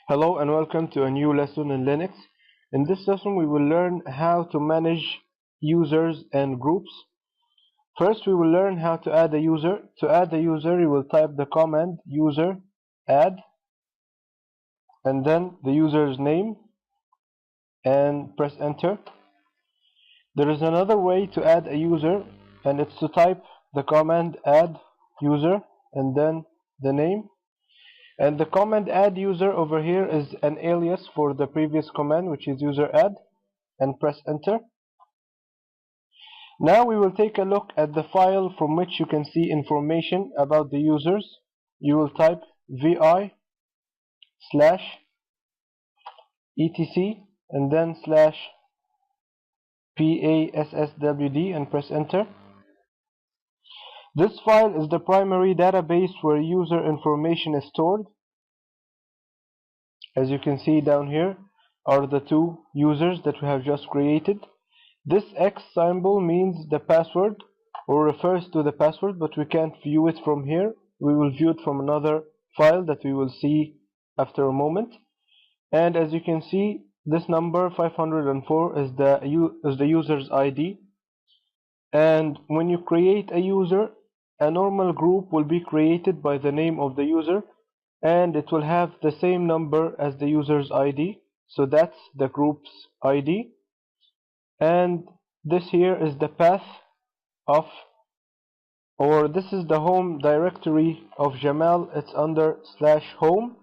Hello and welcome to a new lesson in Linux. In this lesson we will learn how to manage users and groups. First we will learn how to add a user. To add a user you will type the command user add and then the user's name and press enter. There is another way to add a user and it's to type the command add user and then the name. And the command add user over here is an alias for the previous command, which is user add, and press enter. Now we will take a look at the file from which you can see information about the users. You will type vi/etc and then /passwd and press enter. This file is the primary database where user information is stored. As you can see down here are the two users that we have just created. This X symbol means the password or refers to the password, but we can't view it from here. We will view it from another file that we will see after a moment. And as you can see, this number 504 is the user's ID. And when you create a user, a normal group will be created by the name of the user, and it will have the same number as the user's ID. So that's the group's ID. And this here is the path of, or this is the home directory of Jamal. It's under /home.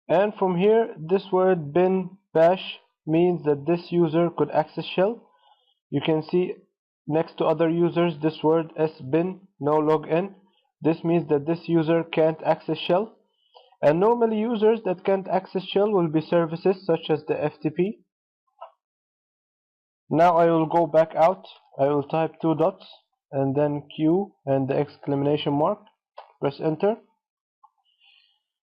And from here, this word bin bash means that this user could access shell. You can see next to other users this word sbin, no login. This means that this user can't access shell. And normally users that can't access shell will be services such as the FTP. Now I will go back out. I will type 2 dots and then Q and the exclamation mark. Press enter.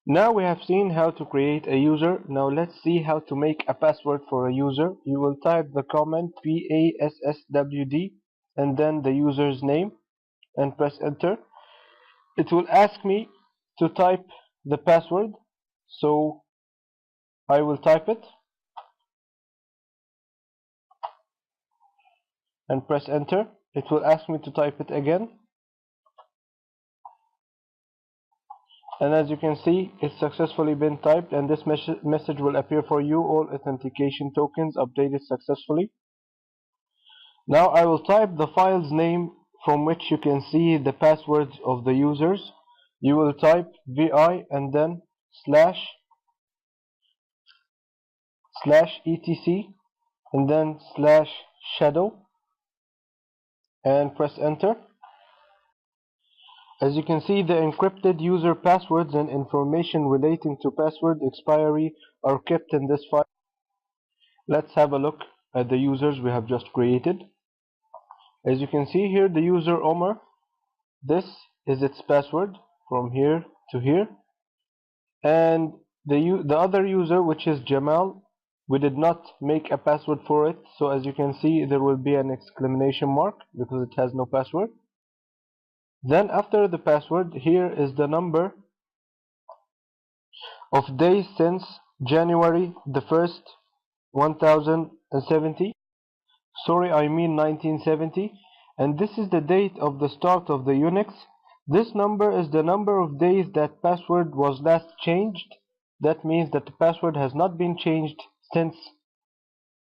Now we have seen how to create a user. Now let's see how to make a password for a user. You will type the command passwd and then the user's name and press enter. It will ask me to type the password, so I will type it and press enter. It will ask me to type it again, and as you can see, it's successfully been typed, and this message will appear for you. All authentication tokens updated successfully. Now I will type the file's name from which you can see the passwords of the users. You will type vi and then /etc and then /shadow and press enter. As you can see, the encrypted user passwords and information relating to password expiry are kept in this file. Let's have a look at the users we have just created. As you can see here, the user Omar, this is its password from here to here. And the other user, which is Jamal, we did not make a password for it, so as you can see there will be an exclamation mark because it has no password. Then after the password, here is the number of days since January the 1st 1070, sorry I mean 1970, and this is the date of the start of the Unix. This number is the number of days that password was last changed. That means that the password has not been changed since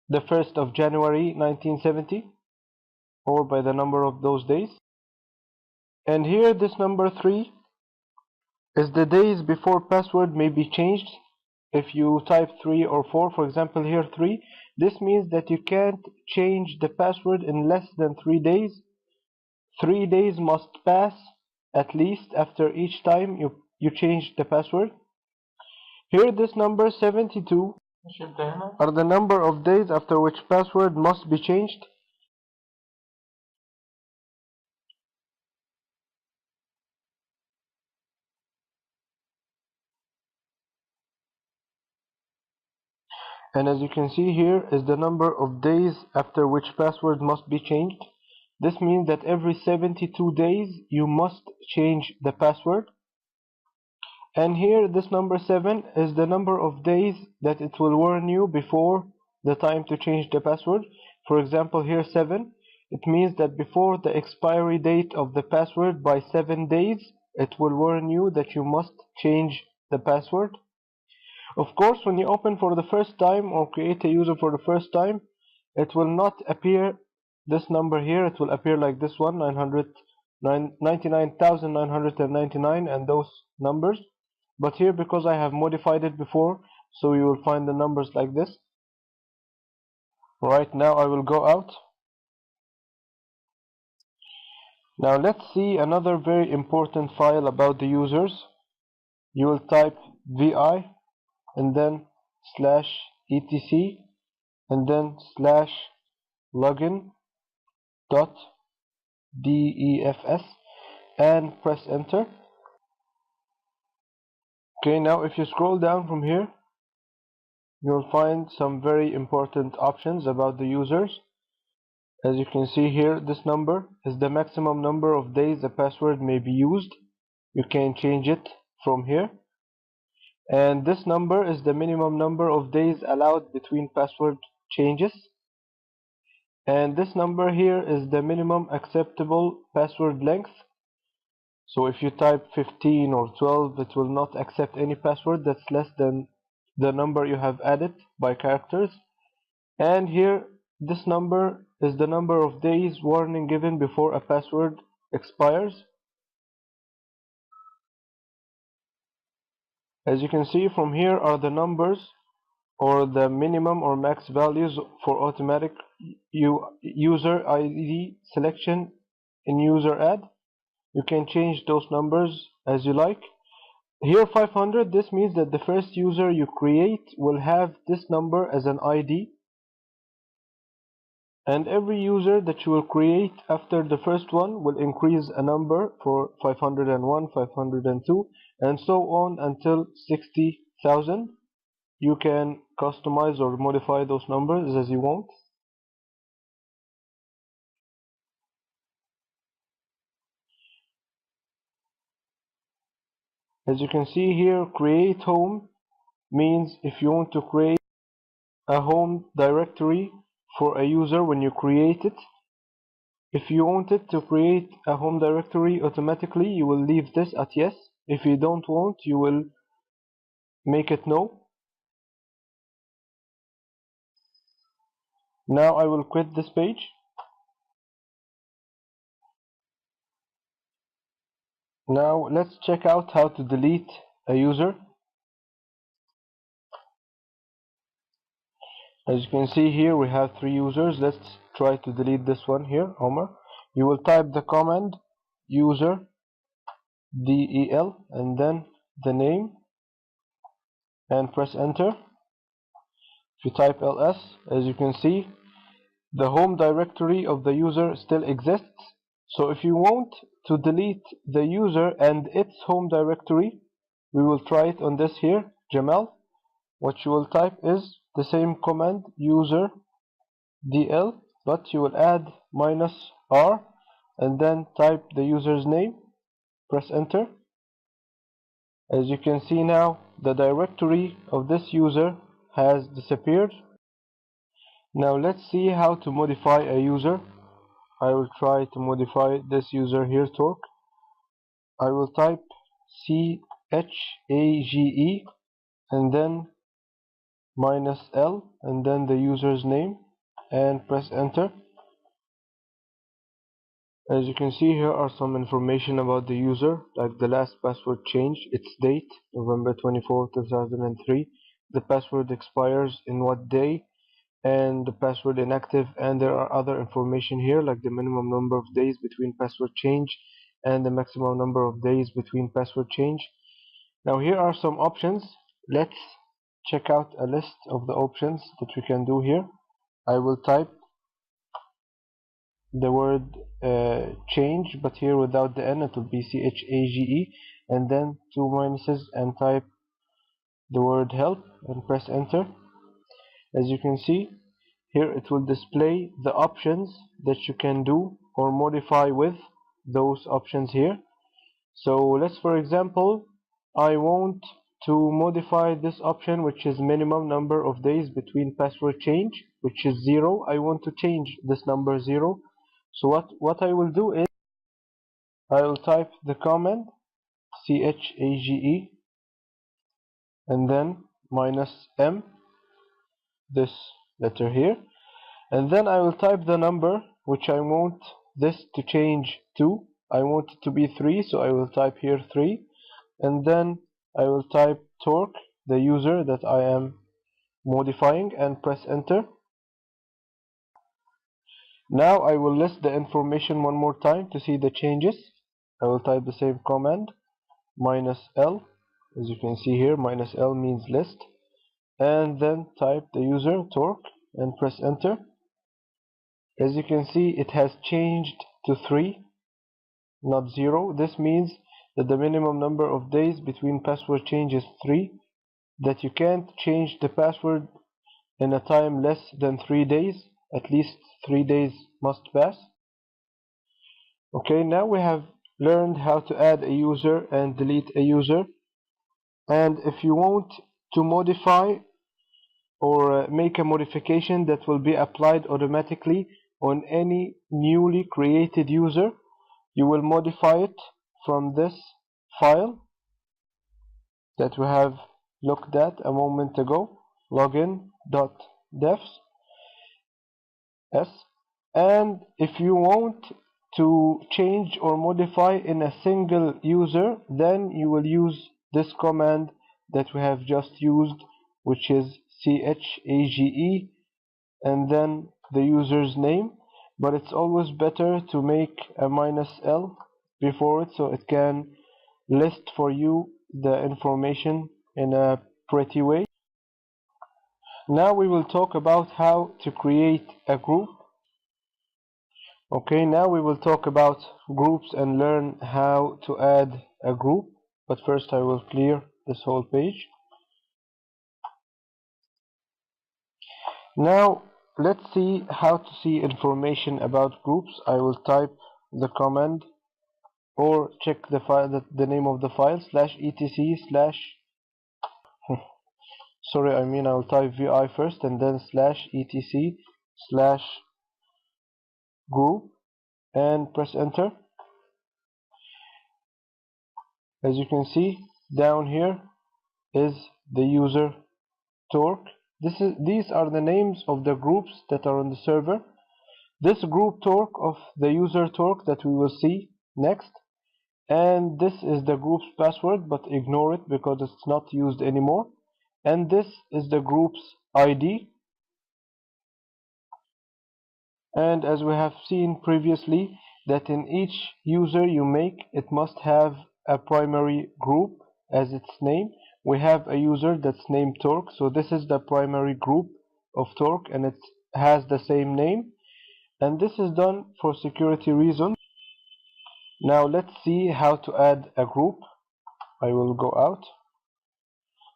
the 1st of January 1970, or by the number of those days. And here this number 3 is the days before password may be changed. If you type 3 or 4, for example here 3, this means that you can't change the password in less than 3 days. 3 days must pass at least after each time you change the password. Here this number 72 are the number of days after which password must be changed. And as you can see, here is the number of days after which password must be changed. This means that every 72 days you must change the password. And here this number 7 is the number of days that it will warn you before the time to change the password. For example, here 7, it means that before the expiry date of the password by 7 days, it will warn you that you must change the password. Of course, when you open for the first time or create a user for the first time, it will not appear this number here. It will appear like this one, 99,999 and those numbers. But here, because I have modified it before, so you will find the numbers like this. Right now I will go out. Now let's see another very important file about the users. You will type vi and then /etc and then /login.defs and press enter. Okay, now if you scroll down from here, you'll find some very important options about the users. As you can see here, this number is the maximum number of days a password may be used. You can change it from here. And this number is the minimum number of days allowed between password changes. And this number here is the minimum acceptable password length. So if you type 15 or 12, it will not accept any password that's less than the number you have added by characters. And here, this number is the number of days warning given before a password expires. As you can see, from here are the numbers or the minimum or max values for automatic user ID selection in user add. You can change those numbers as you like. Here 500, this means that the first user you create will have this number as an ID, and every user that you will create after the first one will increase a number for 501, 502, and so on until 60,000. You can customize or modify those numbers as you want. As you can see here, create home means if you want to create a home directory for a user when you create it. If you wanted to create a home directory automatically, you will leave this at yes. If you don't want, you will make it no. Now I will quit this page. Now let's check out how to delete a user. As you can see here, we have 3 users. Let's try to delete this one here, Omar. You will type the command user del and then the name and press enter. If you type ls, as you can see, the home directory of the user still exists. So if you want to delete the user and its home directory, we will try it on this here, Jamal. What you will type is the same command user del, but you will add -r and then type the user's name, press enter. As you can see now, the directory of this user has disappeared. Now let's see how to modify a user. I will try to modify this user here, Torque. I will type CHAGE and then -L and then the user's name and press enter. As you can see, here are some information about the user, like the last password change, its date, November 24, 2003, the password expires in what day, and the password inactive. And there are other information here, like the minimum number of days between password change and the maximum number of days between password change. Now here are some options. Let's check out a list of the options that we can do here. I will type the word change, but here without the n, it will be CHAGE, and then 2 minuses and type the word help and press enter. As you can see here, it will display the options that you can do or modify with those options here. So let's, for example, I want to modify this option, which is minimum number of days between password change, which is 0. I want to change this number 0. So what I will do is I will type the command chage and then -m, this letter here, and then I will type the number which I want this to change to. I want it to be 3, so I will type here 3, and then I will type torque, the user that I am modifying, and press enter. Now I will list the information one more time to see the changes. I will type the same command -l, as you can see here, -l means list, and then type the user torque and press enter. As you can see, it has changed to 3, not 0. This means that the minimum number of days between password change is 3, that you can't change the password in a time less than 3 days. At least 3 days must pass. Okay, now we have learned how to add a user and delete a user. And if you want to modify or make a modification that will be applied automatically on any newly created user, you will modify it from this file that we have looked at a moment ago, login.defs. And if you want to change or modify in a single user, then you will use this command that we have just used, which is chage and then the user's name. But it's always better to make a -l before it, so it can list for you the information in a pretty way. Now we will talk about how to create a group. Okay, now we will talk about groups and learn how to add a group. But first I will clear this whole page. Now let's see how to see information about groups. I will type the command or check the file, the name of the file, /etc/ sorry, I will type vi first and then /etc/group and press enter. As you can see, down here is the user torque. These are the names of the groups that are on the server. This group torque of the user torque that we will see next, and this is the group's password, but ignore it because it's not used anymore. And this is the group's ID. And as we have seen previously, that in each user you make, it must have a primary group as its name. We have a user that's named Torque, so this is the primary group of Torque and it has the same name. And this is done for security reasons. Now let's see how to add a group. I will go out.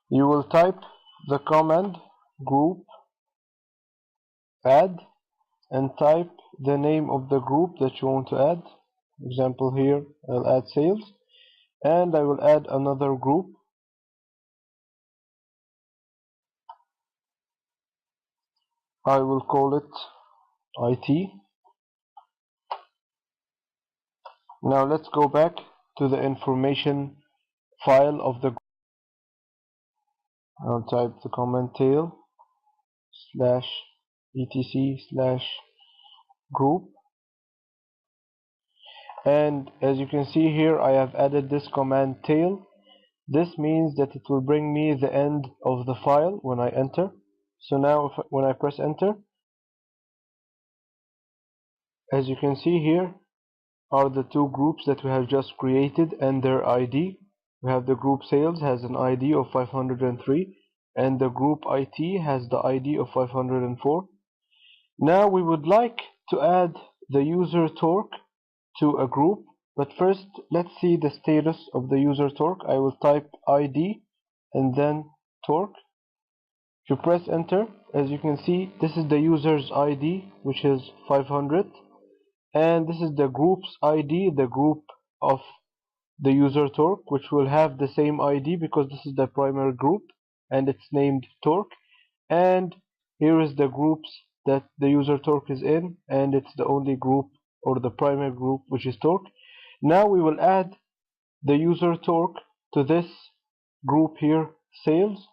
You will type the command group add and type the name of the group that you want to add. Example here, I'll add sales, and I will add another group. I will call it IT. Now let's go back to the information file of the group. I'll type the command tail /etc/group, and as you can see here, I have added this command tail. This means that it will bring me the end of the file when I enter. So now when I press enter, as you can see here are the two groups that we have just created and their ID. We have the group sales has an ID of 503 and the group IT has the ID of 504. Now we would like to add the user torque to a group, but first let's see the status of the user torque. I will type ID and then torque. If you press enter, as you can see, this is the user's ID, which is 500, and this is the group's ID, the group of the user torque, which will have the same ID because this is the primary group and it's named torque. And here is the groups that the user torque is in, and it's the only group or the primary group which is torque. Now we will add the user torque to this group here, sales.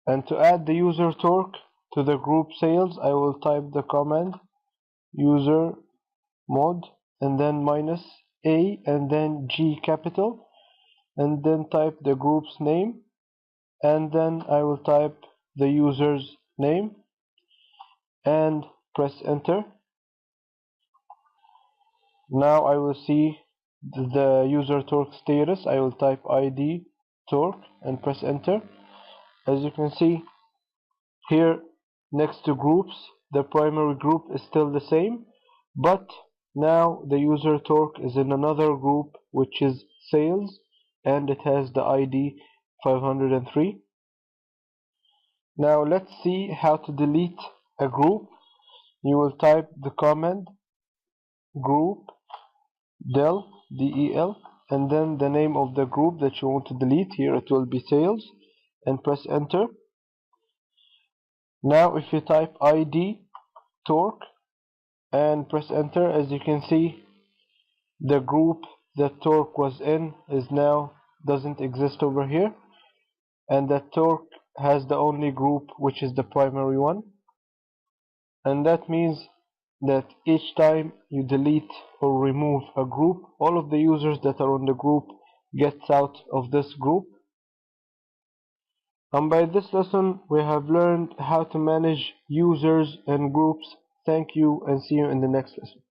And to add the user torque to the group sales, I will type the command user mod and then minus A and then G capital, and then type the group's name, and then I will type the user's name and press enter. Now I will see the user torque status. I will type ID torque and press enter. As you can see here, next to groups, the primary group is still the same, but now the user torque is in another group which is sales, and it has the ID 503. Now let's see how to delete a group. You will type the command group del, del, and then the name of the group that you want to delete. Here it will be sales, and press enter. Now if you type ID torque and press enter, as you can see, the group that torque was in is now doesn't exist over here, and that torque has the only group which is the primary one. And that means that each time you delete or remove a group, all of the users that are on the group gets out of this group. And by this lesson we have learned how to manage users and groups. Thank you, and see you in the next lesson.